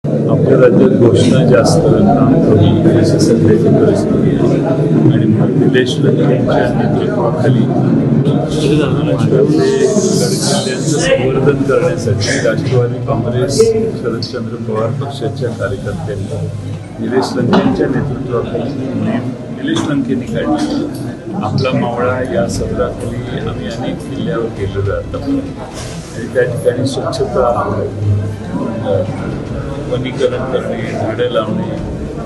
आपल्या राज्यात घोषणा जास्त काम कमी अशी सध्याची परिस्थिती आहे आणि म्हणून निलेश लंकेंच्या नेतृत्वाखाली महाराष्ट्रातले गडकिल्ल्यांचं संवर्धन करण्यासाठी राष्ट्रवादी काँग्रेस शरदचंद्र पवार पक्षाच्या कार्यकर्त्यांनी निलेश लंकेंच्या नेतृत्वाखाली मोहीम निलेश लंकेंनी काढली. आपला मावळा या सदराखाली आम्ही अनेक किल्ल्यावर गेलेलो आता आणि त्या ठिकाणी स्वच्छता, वनीकरण करणे, झाडं लावणे,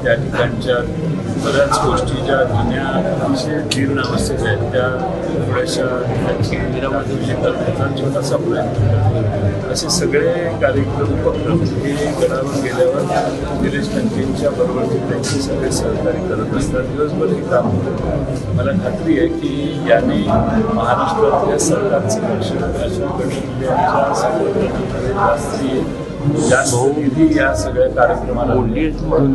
त्या ठिकाणच्या बऱ्याच गोष्टी ज्या जुन्या अतिशय जीर्ण अवस्थेत आहेत त्या थोड्याशा करण्याचा छोटासा प्रयत्न. असे सगळे कार्यक्रम उपक्रम हे गडावर गेल्यावर निलेश लंकेंच्या बरोबरचे त्यांचे सगळे सहकारी करत असतात. दिवसभर हे काम होतं. मला खात्री आहे की याने महाराष्ट्रातल्या सरकारचं लक्ष अशा गडकिल्ल्यांच्या संवर्धनाकडे जास्त निधी या सगळ्या कार्यक्रमाला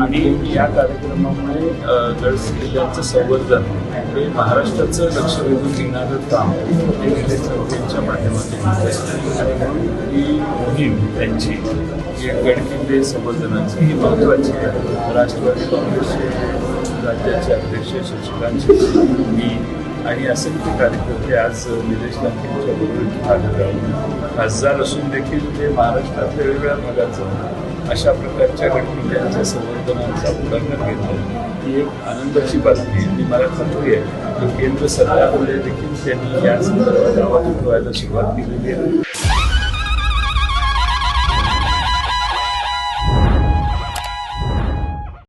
आणि या कार्यक्रमामुळे गडकिल्ल्यांचं संवर्धन हे महाराष्ट्राचं लक्ष वेधून घेणारं काम हे निलेश लंकेंच्या माध्यमातून आणि म्हणून ही मोहीम त्यांची गडकिल्ले संवर्धनाची ही महत्त्वाची आहे. राष्ट्रवादी काँग्रेसचे राज्याचे अध्यक्ष शशिकांत मी आणि असंख्य कार्यकर्ते आज निलेश लंकेंच्या बरोबर आढळले आहोत. खासदार असून देखील ते महाराष्ट्रातल्या वेगवेगळ्या भागाचं अशा प्रकारच्या गडकिल्ल्यांच्या संवर्धनाचा पुढाकार घेतो ही एक आनंदाची बातमी आहे. आणि मला खात्री आहे की केंद्र सरकारमध्ये देखील त्यांनी या संदर्भात आवाज उठवायला सुरुवात केलेली आहे